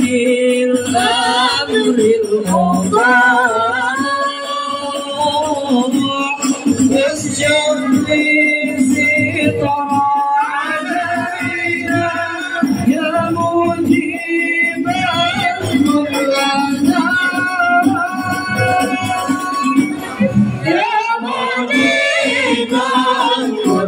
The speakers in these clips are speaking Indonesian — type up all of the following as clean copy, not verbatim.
الأمر المطاع والشر سطر علينا يا مجيب كلنا يا مجيب كلنا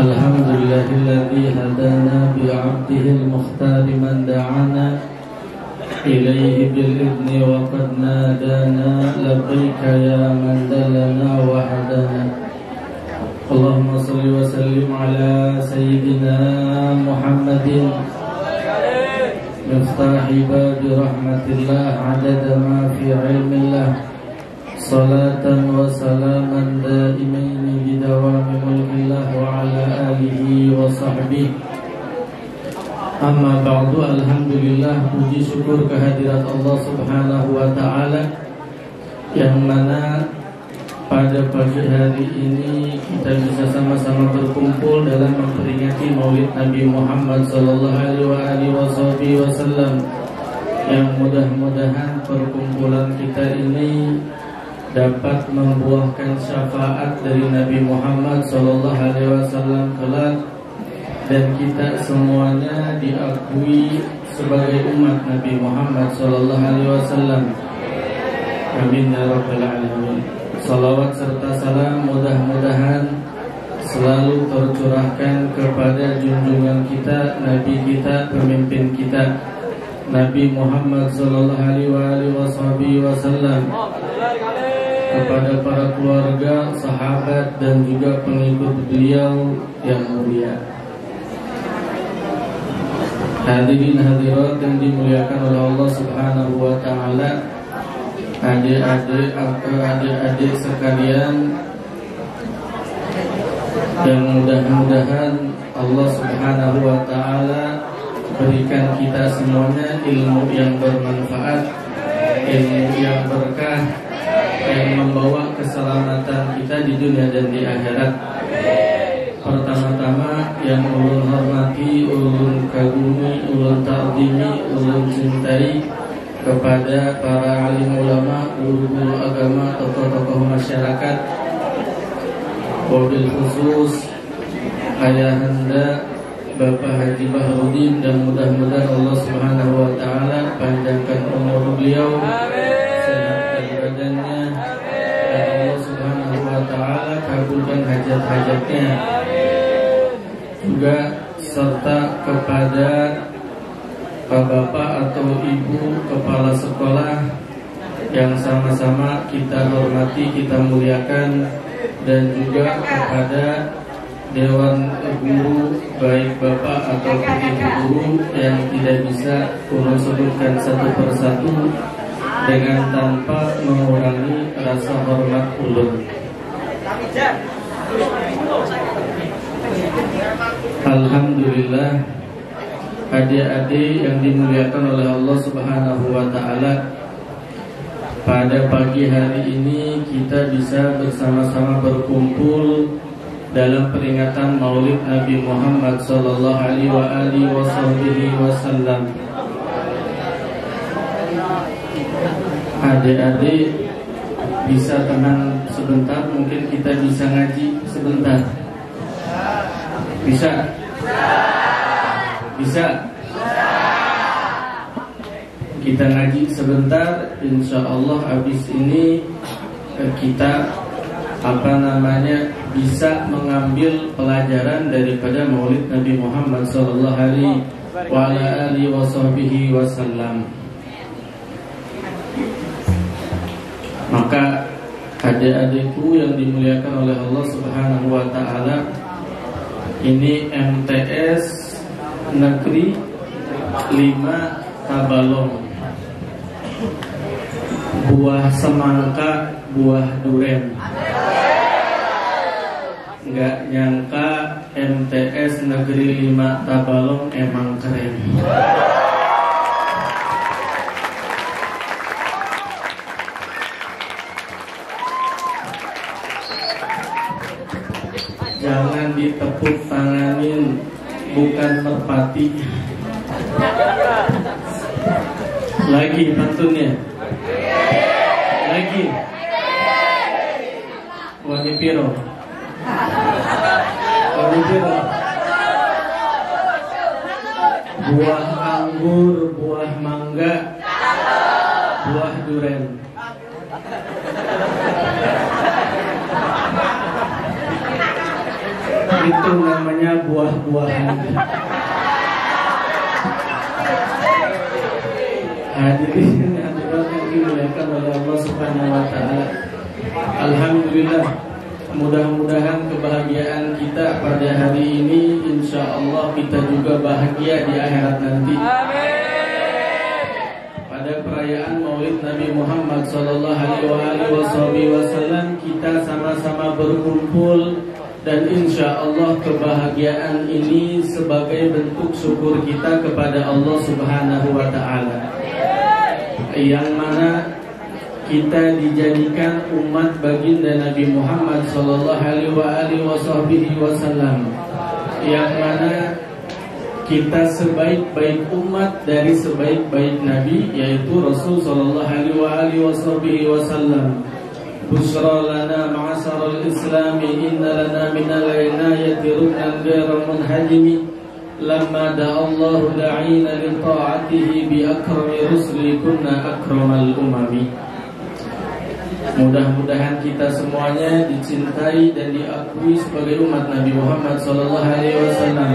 Alhamdulillahilladzi hadana bi'abdihil mukhtar man da'ana ilaihi bil idni wa qad nadana labbaika ya man dallana wa hadana. Allahumma salli wa sallim ala sayyidina Muhammadin miftahi babi rahmatillah adada ma fi ilmillah salatan wa salaman daimaini bidawami mulkillah wa ala alihi wa sahbihi. Amma ba'du, alhamdulillah, puji syukur kehadirat Allah subhanahu wa ta'ala, yang mana pada pagi hari ini kita bisa sama-sama berkumpul dalam memperingati Maulid Nabi Muhammad sallallahu alaihi wasallam, yang mudah-mudahan perkumpulan kita ini dapat membuahkan syafaat dari Nabi Muhammad sallallahu alaihi wasallam kelak, dan kita semuanya diakui sebagai umat Nabi Muhammad sallallahu alaihi wasallam. Amin ya rabbal alamin. Salawat serta salam mudah-mudahan selalu tercurahkan kepada junjungan kita, Nabi kita, pemimpin kita, Nabi Muhammad sallallahu alaihi wasallam, kepada para keluarga, sahabat, dan juga pengikut beliau yang mulia. Hadirin hadirat yang dimuliakan oleh Allah subhanahu wa ta'ala, adik-adik sekalian, yang mudah-mudahan Allah subhanahu wa ta'ala berikan kita semuanya ilmu yang bermanfaat, ilmu yang berkah, yang membawa keselamatan kita di dunia dan di akhirat. Pertama-tama yang ulun hormati, ulun kagumi, ulun ta'zimi, ulun cintai kepada para alim ulama, guru-guru agama, tokoh-tokoh masyarakat, wabil khusus ayahanda Bapak Haji Bahrudin, dan mudah-mudahan Allah subhanahu wa ta'ala panjangkan umur beliau, sehatkan badannya, dan Allah subhanahu wa ta'ala kabulkan hajat-hajatnya. Juga serta kepada Pak Bapak atau Ibu Kepala Sekolah yang sama-sama kita hormati, kita muliakan, dan juga kepada Dewan Guru, baik Bapak atau Ibu Guru, yang tidak bisa ulun sebutkan satu persatu dengan tanpa mengurangi rasa hormat ulun. Alhamdulillah, adik-adik yang dimuliakan oleh Allah subhanahu wa ta'ala, pada pagi hari ini kita bisa bersama-sama berkumpul dalam peringatan Maulid Nabi Muhammad sallallahu alaihi wasallam. Adik-adik bisa tenang sebentar, mungkin kita bisa ngaji sebentar. Bisa? Bisa? Kita ngaji sebentar, insya Allah habis ini kita bisa mengambil pelajaran daripada Maulid Nabi Muhammad sallallahu alaihi wasallam. Maka adik-adikku yang dimuliakan oleh Allah Subhanahu wa taala, ini MTS Negeri 5 Tabalong, buah semangka, buah duren. Nggak nyangka MTS Negeri 5 Tabalong emang keren. Jangan ditepuk tanganin, bukan merpati. Lagi pantunnya. Lagi. Wangi piro. Wangi piro. Buah anggur, buah mangga, buah duren. Itu namanya buah-buahan. Hadirin hadirat yang dimuliakan oleh Allah Subhanahu wa taala. Alhamdulillah, mudah-mudahan kebahagiaan kita pada hari ini insya Allah kita juga bahagia di akhirat nanti. Amin. Pada perayaan Maulid Nabi Muhammad sallallahu alaihi wasallam kita sama-sama berkumpul. Dan insya Allah kebahagiaan ini sebagai bentuk syukur kita kepada Allah Subhanahu wa ta'ala, yang mana kita dijadikan umat baginda Nabi Muhammad sallallahu alaihi wasallam, yang mana kita sebaik-baik umat dari sebaik-baik Nabi, yaitu Rasul sallallahu alaihi wasallam. Bushra lana ma'asyaral islami, inna lana minal inayati ruknan ghairu munhajimi, lamma da'allahu da'ina li ta'atihi bi akrami rusuli kunna akramal umami. Mudah-mudahan kita semuanya dicintai dan diakui sebagai umat Nabi Muhammad sallallahu alaihi wasallam.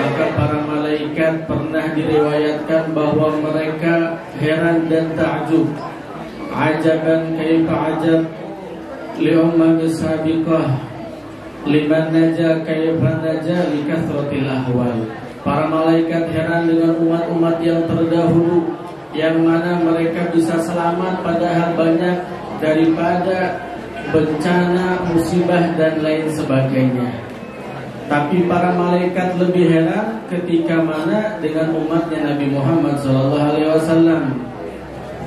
Maka para malaikat pernah diriwayatkan bahwa mereka heran dan ta'jub. Ajaban kaifa ajab li ummami sabiqah liman naja kaifa naja li kathratil ahwal. Para malaikat heran dengan umat-umat yang terdahulu, yang mana mereka bisa selamat padahal banyak daripada bencana, musibah dan lain sebagainya. Tapi para malaikat lebih heran ketika mana dengan umatnya Nabi Muhammad SAW.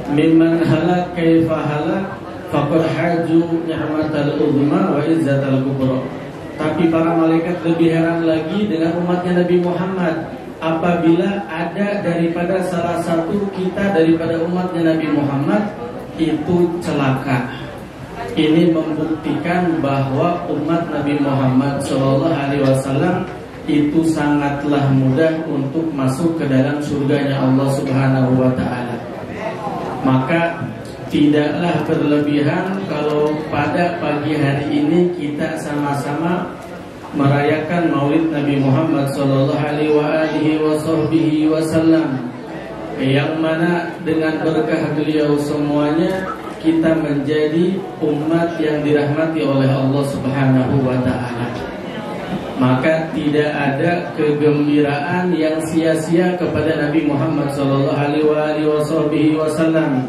Mimman halak kaifa halak faqad haju ni'matal uzma wa izzatal kubra. Tapi para malaikat lebih heran lagi dengan umatnya Nabi Muhammad, apabila ada daripada salah satu kita daripada umatnya Nabi Muhammad itu celaka. Ini membuktikan bahwa umat Nabi Muhammad SAW itu sangatlah mudah untuk masuk ke dalam surganya Allah Subhanahu wa ta'ala. Maka tidaklah berlebihan kalau pada pagi hari ini kita sama-sama merayakan Maulid Nabi Muhammad sallallahu alaihi wasallam, yang mana dengan berkah beliau semuanya kita menjadi umat yang dirahmati oleh Allah Subhanahu wa ta'ala. Maka tidak ada kegembiraan yang sia-sia kepada Nabi Muhammad sallallahu alaihi wasallam.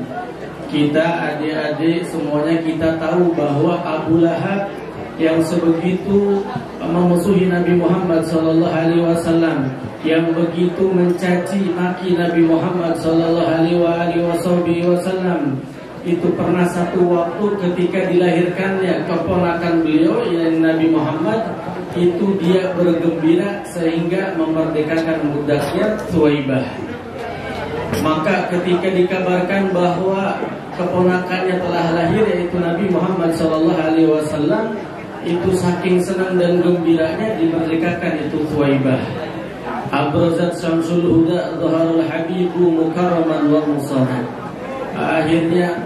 Kita adik-adik semuanya kita tahu bahwa Abu Lahab yang sebegitu memusuhi Nabi Muhammad sallallahu alaihi wasallam, yang begitu mencaci maki Nabi Muhammad sallallahu alaihi wasallam, itu pernah satu waktu ketika dilahirkannya keponakan beliau yang Nabi Muhammad, itu dia bergembira sehingga memerdekakan budaknya Thuwaibah. Maka ketika dikabarkan bahwa keponakannya telah lahir, yaitu Nabi Muhammad SAW, itu saking senang dan gembiranya dimerdekakan itu Thuwaibah. Abrazat Syamsul Huda Zaharul Habibu Mukarraman wa Musana. Akhirnya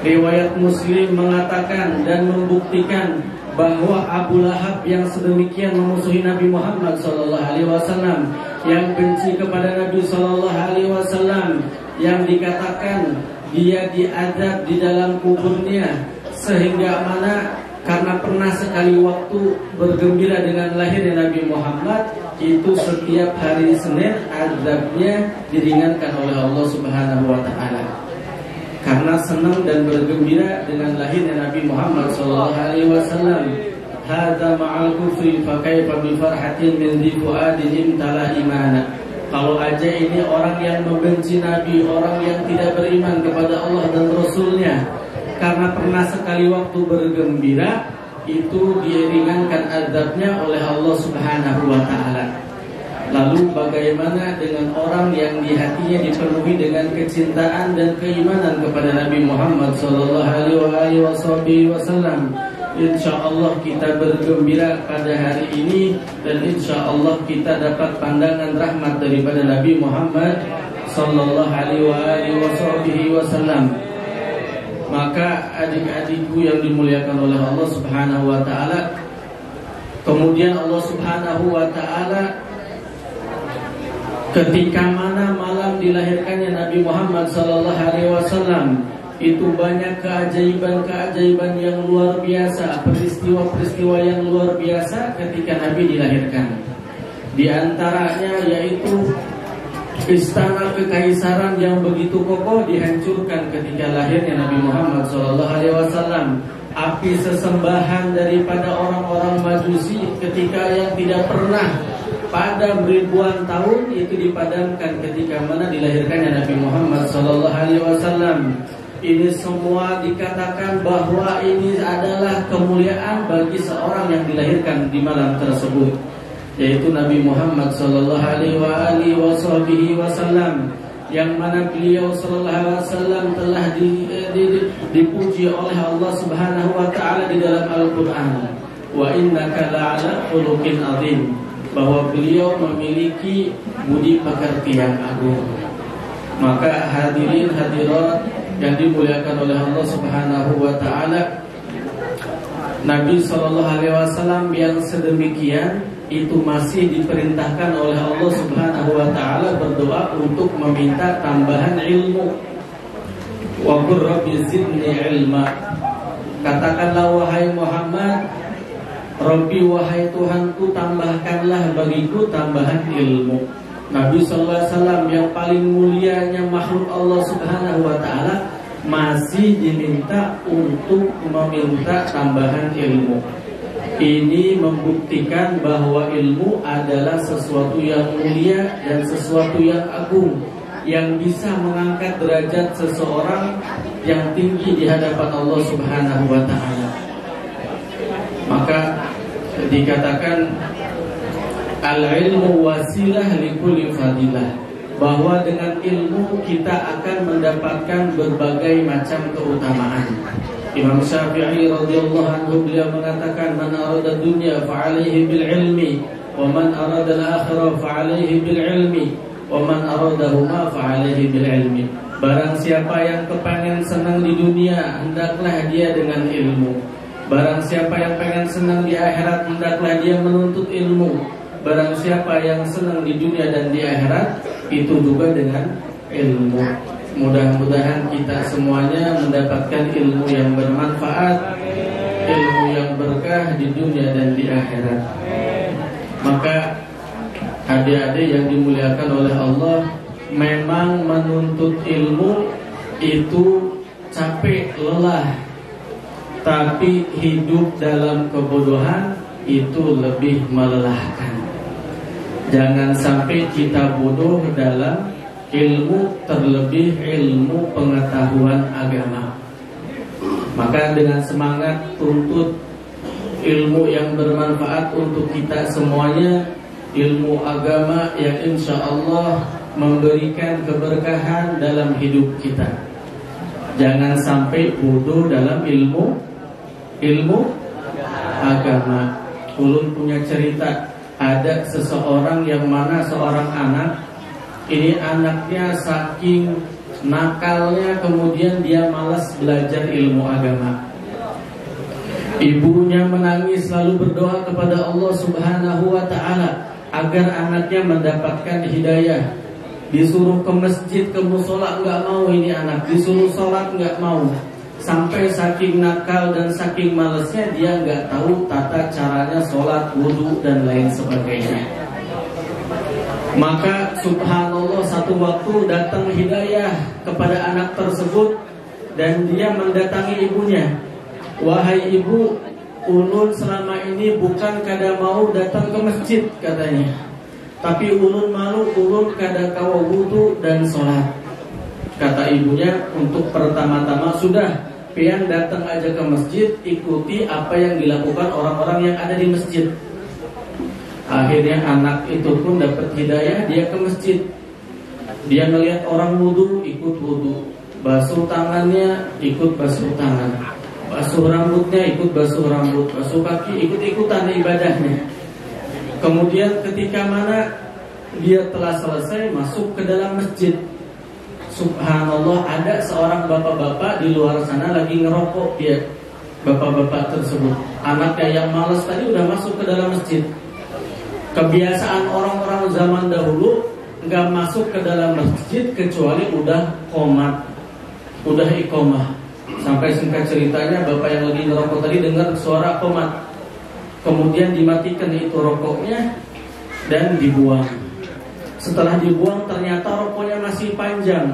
Riwayat Muslim mengatakan dan membuktikan bahwa Abu Lahab yang sedemikian memusuhi Nabi Muhammad SAW, yang benci kepada Nabi SAW, yang dikatakan dia diazab di dalam kuburnya, sehingga mana karena pernah sekali waktu bergembira dengan lahirnya Nabi Muhammad, itu setiap hari Senin azabnya diringankan oleh Allah Subhanahu wa taala. Karena senang dan bergembira dengan lahirnya Nabi Muhammad SAW. Hadza ma'al kufri fa kaifa bi farhatin min dhi fuadin imtala imana. Kalau aja ini orang yang membenci Nabi, orang yang tidak beriman kepada Allah dan Rasulnya, karena pernah sekali waktu bergembira, itu diringankan azabnya oleh Allah Subhanahu wa taala. Lalu bagaimana dengan orang yang di hatinya dipenuhi dengan kecintaan dan keimanan kepada Nabi Muhammad SAW? Insya Allah kita bergembira pada hari ini, dan insya Allah kita dapat pandangan rahmat daripada Nabi Muhammad SAW. Maka adik-adikku yang dimuliakan oleh Allah Subhanahu wa taala, kemudian Allah Subhanahu wa taala ketika mana malam dilahirkannya Nabi Muhammad SAW, itu banyak keajaiban-keajaiban yang luar biasa, peristiwa-peristiwa yang luar biasa ketika Nabi dilahirkan. Di antaranya yaitu istana kekaisaran yang begitu kokoh dihancurkan ketika lahirnya Nabi Muhammad SAW. Api sesembahan daripada orang-orang Majusi ketika yang tidak pernah pada ribuan tahun itu dipadamkan ketika mana dilahirkannya Nabi Muhammad SAW. Ini semua dikatakan bahwa ini adalah kemuliaan bagi seorang yang dilahirkan di malam tersebut, yaitu Nabi Muhammad SAW, yang mana beliau SAW telah dipuji oleh Allah Subhanahu wa taala di dalam Al-Qur'an. Wa innaka la'ala khuluqin azim, bahwa beliau memiliki budi pekerti yang agung. Maka hadirin hadirat yang dimuliakan oleh Allah Subhanahu wa taala, Nabi SAW yang sedemikian itu masih diperintahkan oleh Allah Subhanahu wa taala berdoa untuk meminta tambahan ilmu. Wa qur rabbi zidni ilma. Katakanlah wahai Muhammad, Rabbi wahai Tuhanku, tambahkanlah bagiku tambahan ilmu. Nabi SAW yang paling mulianya makhluk Allah Subhanahu wa taala masih diminta untuk meminta tambahan ilmu. Ini membuktikan bahwa ilmu adalah sesuatu yang mulia dan sesuatu yang agung, yang bisa mengangkat derajat seseorang yang tinggi di hadapan Allah Subhanahu wa taala. Maka dikatakan al-ilmu wasilah likulli fadilah, bahwa dengan ilmu kita akan mendapatkan berbagai macam keutamaan. Imam Syafi'i radhiyallahu anhu beliau mengatakan, man arada dunya fa alaihi bil ilmi, wa man arada al-akhirah fa alaihi bil ilmi, wa man aradahuma fa alaihi bil ilmi. Barang siapa yang kepengen senang di dunia, hendaklah dia dengan ilmu. Barang siapa yang pengen senang di akhirat, hendaklah dia menuntut ilmu. Barang siapa yang senang di dunia dan di akhirat, itu juga dengan ilmu. Mudah-mudahan kita semuanya mendapatkan ilmu yang bermanfaat, ilmu yang berkah di dunia dan di akhirat. Maka adik-adik yang dimuliakan oleh Allah, memang menuntut ilmu itu capek, lelah, tapi hidup dalam kebodohan itu lebih melelahkan. Jangan sampai kita bodoh dalam ilmu, terlebih ilmu pengetahuan agama. Maka dengan semangat tuntut ilmu yang bermanfaat untuk kita semuanya, ilmu agama yang insya Allah memberikan keberkahan dalam hidup kita. Jangan sampai bodoh dalam ilmu agama. Ulun punya cerita, ada seseorang yang mana seorang anak, ini anaknya saking nakalnya kemudian dia malas belajar ilmu agama. Ibunya menangis lalu berdoa kepada Allah Subhanahu wa ta'ala agar anaknya mendapatkan hidayah. Disuruh ke masjid, ke musola nggak mau ini anak, disuruh sholat nggak mau. Sampai saking nakal dan saking malesnya dia nggak tahu tata caranya sholat, wudhu dan lain sebagainya. Maka subhanallah satu waktu datang hidayah kepada anak tersebut dan dia mendatangi ibunya. Wahai ibu, ulun selama ini bukan kada mau datang ke masjid katanya, tapi ulun malu ulun kada kawa wudu dan sholat. Kata ibunya, untuk pertama-tama sudah, pian datang aja ke masjid, ikuti apa yang dilakukan orang-orang yang ada di masjid. Akhirnya anak itu pun dapat hidayah, dia ke masjid. Dia melihat orang wudu, ikut wudu. Basuh tangannya, ikut basuh tangan. Basuh rambutnya, ikut basuh rambut. Basuh kaki, ikut-ikutan ibadahnya. Kemudian ketika mana dia telah selesai, masuk ke dalam masjid. Subhanallah, ada seorang bapak-bapak di luar sana lagi ngerokok dia. Bapak-bapak tersebut, anaknya yang malas tadi udah masuk ke dalam masjid. Kebiasaan orang-orang zaman dahulu nggak masuk ke dalam masjid kecuali udah qomat, udah iqomah. Sampai singkat ceritanya, bapak yang lagi ngerokok tadi dengar suara qomat, kemudian dimatikan itu rokoknya dan dibuang. Setelah dibuang ternyata rokoknya masih panjang.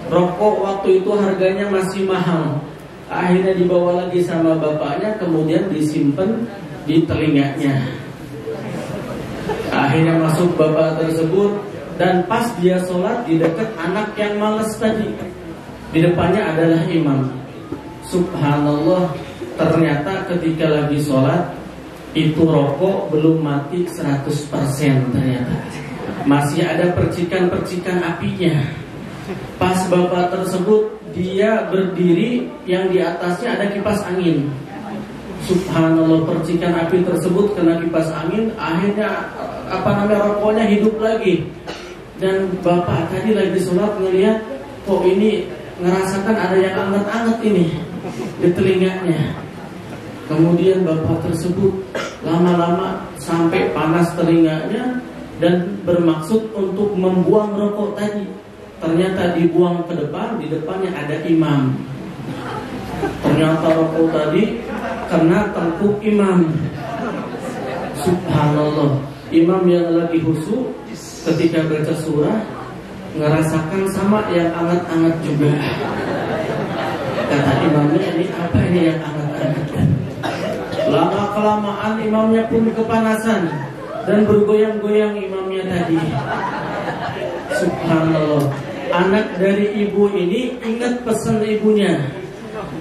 Rokok waktu itu harganya masih mahal. Akhirnya dibawa lagi sama bapaknya, kemudian disimpan di telinganya. Akhirnya masuk bapak tersebut, dan pas dia sholat di dekat anak yang malas tadi. Di depannya adalah imam. Subhanallah, ternyata ketika lagi sholat itu rokok belum mati 100% ternyata. Masih ada percikan-percikan apinya. Pas bapak tersebut dia berdiri, yang di atasnya ada kipas angin. Subhanallah, percikan api tersebut kena kipas angin, akhirnya rokoknya hidup lagi. Dan bapak tadi lagi sholat ngelihat, kok ini ngerasakan ada yang anget-anget ini di telinganya. Kemudian bapak tersebut lama-lama sampai panas telinganya dan bermaksud untuk membuang rokok tadi. Ternyata dibuang ke depan, di depannya ada imam. Ternyata rokok tadi kena tengkuk imam. Subhanallah, imam yang lagi khusyuk ketika baca surah ngerasakan sama yang anget-anget juga. Kata imamnya, ini apa ini yang anget-anget? Lama kelamaan imamnya pun kepanasan dan bergoyang-goyang imamnya tadi. Subhanallah, anak dari ibu ini ingat pesan ibunya,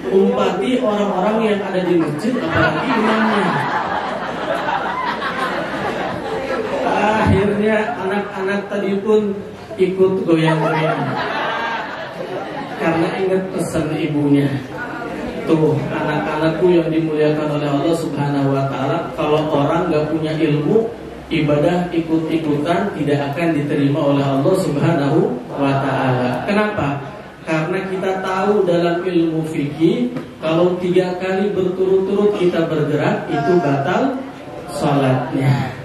umpati orang-orang yang ada di masjid, apalagi imamnya. Akhirnya anak-anak tadi pun ikut goyang-goyang karena ingat pesan ibunya. Tuh, anak-anakku yang dimuliakan oleh Allah Subhanahu wa ta'ala, kalau orang gak punya ilmu, ibadah ikut-ikutan tidak akan diterima oleh Allah Subhanahu wa ta'ala. Kenapa? Karena kita tahu dalam ilmu fikih, kalau 3 kali berturut-turut kita bergerak, itu batal salatnya.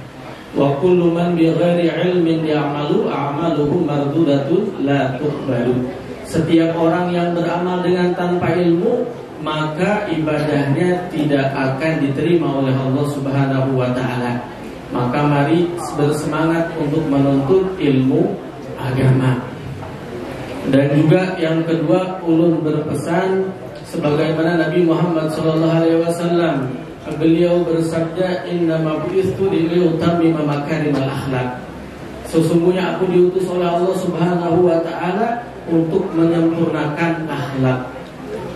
Wa kullu man bighairi ilmin ya'malu a'maluhu mardudatun la tuqbalu. Setiap orang yang beramal dengan tanpa ilmu, maka ibadahnya tidak akan diterima oleh Allah Subhanahu wa ta'ala. Maka mari bersemangat untuk menuntut ilmu agama. Dan juga yang kedua, ulun berpesan sebagaimana Nabi Muhammad SAW, beliau bersabda, innama bu'ithu liutammima makarimal akhlak. Sesungguhnya aku diutus oleh Allah Subhanahu wa ta'ala untuk menyempurnakan akhlak.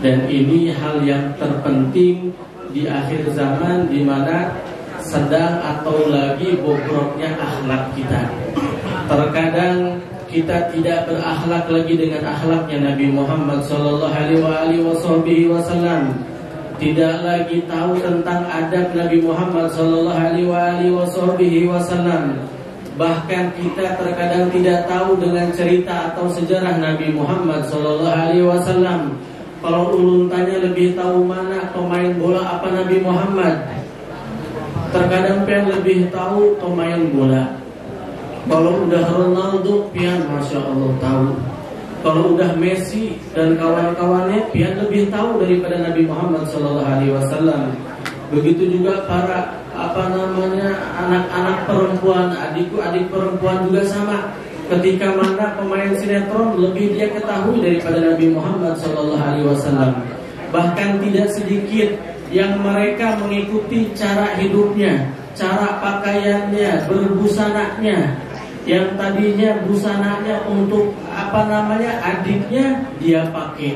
Dan ini hal yang terpenting di akhir zaman, di mana sedang atau lagi bobroknya akhlak kita. Terkadang kita tidak berakhlak lagi dengan akhlaknya Nabi Muhammad SAW. Tidak lagi tahu tentang adab Nabi Muhammad SAW. Bahkan kita terkadang tidak tahu dengan cerita atau sejarah Nabi Muhammad SAW. Kalau ulun tanya lebih tahu mana pemain bola apa Nabi Muhammad, terkadang pian lebih tahu pemain bola. Kalau udah Ronaldo pian Masya Allah tahu. Kalau udah Messi dan kawan-kawannya pian lebih tahu daripada Nabi Muhammad SAW. Begitu juga para anak-anak perempuan, adik perempuan juga sama. Ketika mana pemain sinetron lebih dia ketahui daripada Nabi Muhammad SAW. Bahkan tidak sedikit yang mereka mengikuti cara hidupnya, cara pakaiannya, berbusananya. Yang tadinya busananya untuk adiknya dia pakai,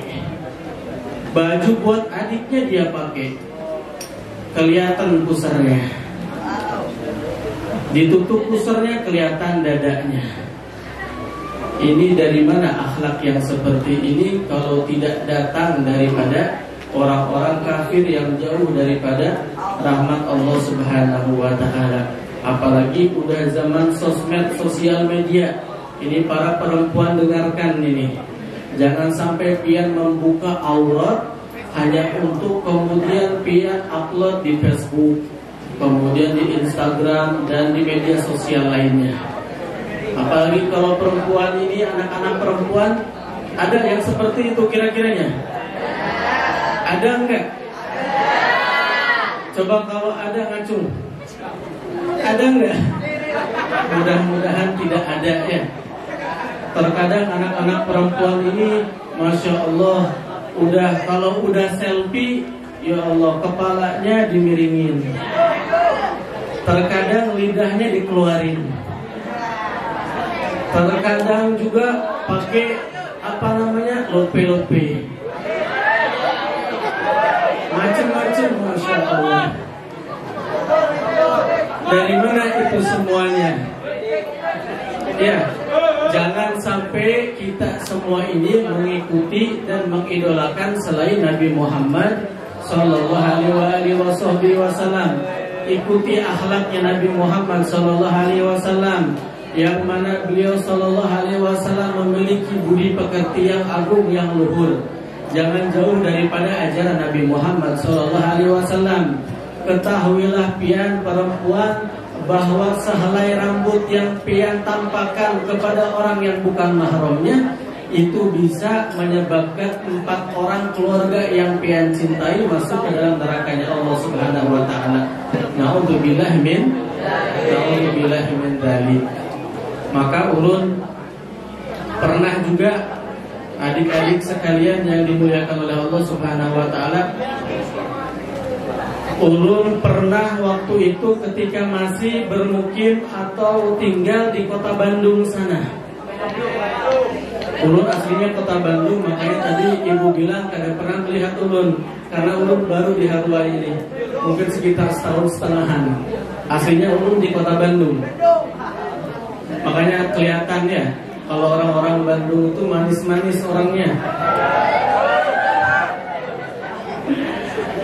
baju buat adiknya dia pakai, kelihatan pusarnya, ditutup pusarnya kelihatan dadanya. Ini dari mana akhlak yang seperti ini kalau tidak datang daripada orang-orang kafir yang jauh daripada rahmat Allah Subhanahu wa Ta'ala. Apalagi udah zaman sosmed, sosial media. Ini para perempuan dengarkan ini. Jangan sampai pian membuka aurat hanya untuk kemudian pian upload di Facebook, kemudian di Instagram dan di media sosial lainnya. Apalagi kalau perempuan ini, anak-anak perempuan, ada yang seperti itu kira-kiranya? Ada enggak? Coba kalau ada ngacung. Ada enggak? Mudah-mudahan tidak ada ya. Terkadang anak-anak perempuan ini Masya Allah kalau udah selfie, ya Allah kepalanya dimiringin, terkadang lidahnya dikeluarin, terkadang juga pakai lope-lope, macam-macam. Masya Allah. Dari mana itu semuanya? Ya, jangan sampai kita semua ini mengikuti dan mengidolakan selain Nabi Muhammad Sallallahu Alaihi Wasallam. Ikuti akhlaknya Nabi Muhammad Sallallahu Alaihi Wasallam, yang mana beliau Sallallahu Alaihi Wasallam memiliki budi pekerti yang agung, yang luhur. Jangan jauh daripada ajaran Nabi Muhammad Sallallahu Alaihi Wasallam. Ketahuilah pian perempuan bahwa sehelai rambut yang pian tampakkan kepada orang yang bukan mahramnya itu bisa menyebabkan 4 orang keluarga yang pian cintai masuk ke dalam nerakanya Allah Subhanahu wa Ta'ala. Na'udzubillah min dzalik. Maka ulun pernah juga, adik-adik sekalian yang dimuliakan oleh Allah Subhanahu wa Ta'ala, ulun pernah waktu itu ketika masih bermukim atau tinggal di kota Bandung sana. Ulun aslinya kota Bandung, makanya tadi ibu bilang kada pernah melihat ulun, karena ulun baru di Haruai ini, mungkin sekitar setahun setengahan. Aslinya ulun di kota Bandung, makanya kelihatan ya kalau orang-orang Bandung itu manis-manis orangnya.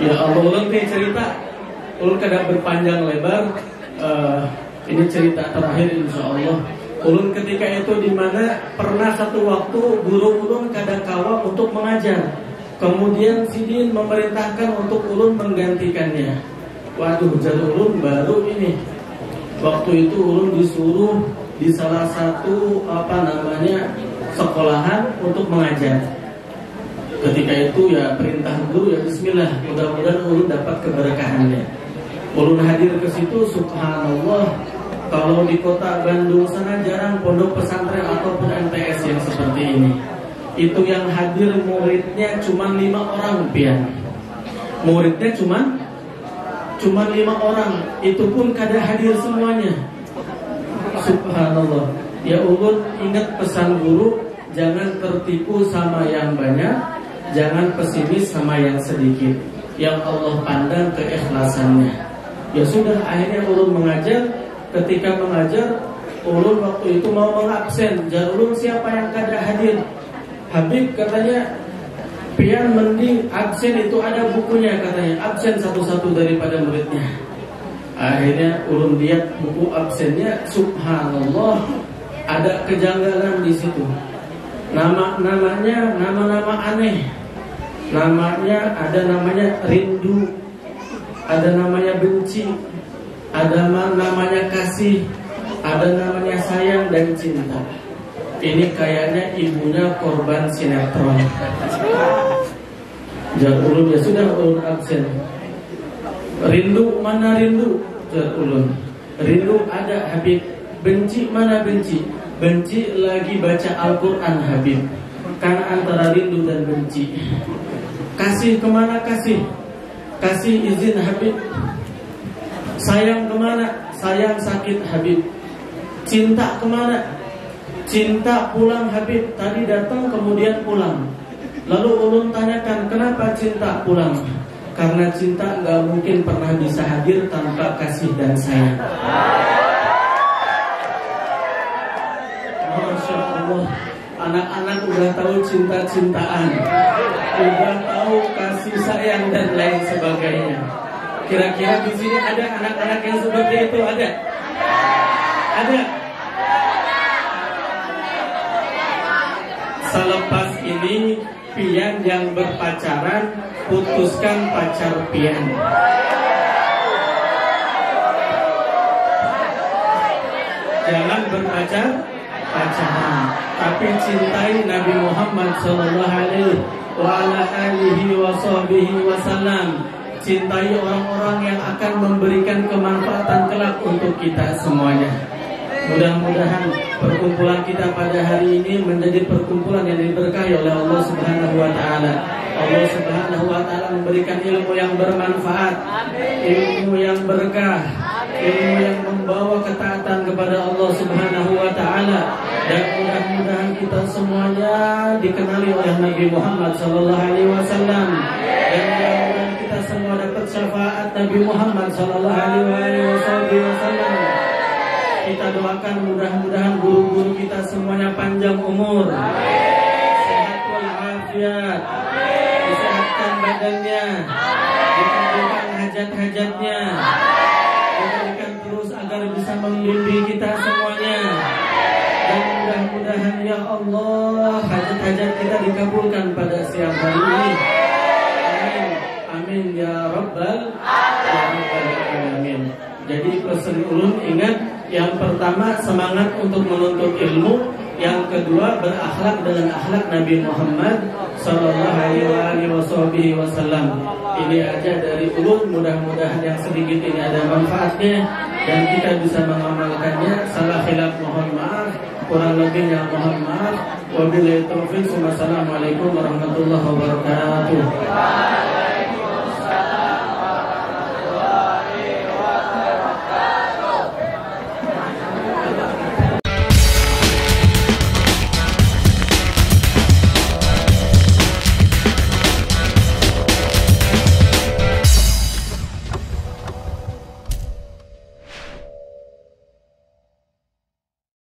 Ya Allah, ulun nih cerita, ulun kada berpanjang lebar. Ini cerita terakhir insya Allah. Ulun ketika itu di mana pernah satu waktu guru ulun kada kawa untuk mengajar. Kemudian sidin memerintahkan untuk ulun menggantikannya. Waduh, jadi ulun baru ini. Waktu itu ulun disuruh di salah satu sekolahan untuk mengajar. Ketika itu ya perintah guru ya bismillah, mudah-mudahan ulun dapat keberkahannya. Ulun hadir ke situ, subhanallah, kalau di kota Bandung sana jarang pondok pesantren ataupun MTS yang seperti ini. Itu yang hadir muridnya cuma 5 orang pian. Muridnya cuma 5 orang, itu pun kada hadir semuanya. Subhanallah. Ya ulun ingat pesan guru, jangan tertipu sama yang banyak, jangan pesimis sama yang sedikit. Yang Allah pandang keikhlasannya. Ya sudah, akhirnya ulun mengajar. Ketika mengajar, ulun waktu itu mau mengabsen. Jar ulun siapa yang kada hadir? Habib katanya, pian mending absen itu ada bukunya katanya. Absen satu-satu daripada muridnya. Akhirnya ulun lihat buku absennya, subhanallah, ada kejanggalan di situ. Namanya nama-nama aneh. Namanya ada namanya rindu, ada namanya benci, ada namanya kasih, ada namanya sayang dan cinta. Ini kayaknya ibunya korban sinetron. Jar ulun, ya sudah ulun absen. Rindu, mana rindu? Jar ulun, rindu ada Habib. Benci, mana benci? Benci lagi baca Al-Quran Habib. Kan antara rindu dan benci. Kasih kemana kasih? Kasih izin Habib. Sayang kemana? Sayang sakit Habib. Cinta kemana? Cinta pulang Habib. Tadi datang kemudian pulang. Lalu ulun tanyakan, kenapa cinta pulang? Karena cinta gak mungkin pernah bisa hadir tanpa kasih dan sayang. Masya Allah, anak-anak udah tahu cinta-cintaan, udah tahu kasih sayang dan lain sebagainya. Kira-kira di sini ada anak-anak yang seperti itu? Ada? Ada? Selepas ini pian yang berpacaran, putuskan pacar pian. Jangan pacaran, tapi cintai Nabi Muhammad sallallahu alaihi wasallam. Cintai orang-orang yang akan memberikan kemanfaatan kelak untuk kita semuanya. Mudah-mudahan perkumpulan kita pada hari ini menjadi perkumpulan yang diberkahi oleh Allah Subhanahu wa taala. Allah Subhanahu wa taala memberikan ilmu yang bermanfaat, ilmu yang berkah, ilmu yang membawa ketaatan kepada Allah Subhanahu wa taala, dan mudah-mudahan kita semuanya dikenali oleh Nabi Muhammad sallallahu alaihi wasallam, dan mudah-mudahan kita semua dapat syafaat Nabi Muhammad sallallahu alaihi wasallam. Kita doakan mudah-mudahan guru-guru kita semuanya panjang umur, sehat walafiat, disehatkan badannya, dikabulkan hajat-hajatnya, diberikan terus agar bisa membimbing kita semuanya. Dan mudah-mudahan ya Allah, hajat-hajat kita dikabulkan pada siang hari ini. Amin, amin ya rabbal alamin. Jadi pesan ulun, ingat, yang pertama semangat untuk menuntut ilmu, yang kedua berakhlak dengan akhlak Nabi Muhammad sallallahu alaihi wasallam. Ini aja dari ulun, mudah-mudahan yang sedikit ini ada manfaatnya dan kita bisa mengamalkannya. Salah khilaf mohon maaf, kurang lebihnya mohon maaf. Wabillahi taufiq. Wassalamualaikum warahmatullahi wabarakatuh.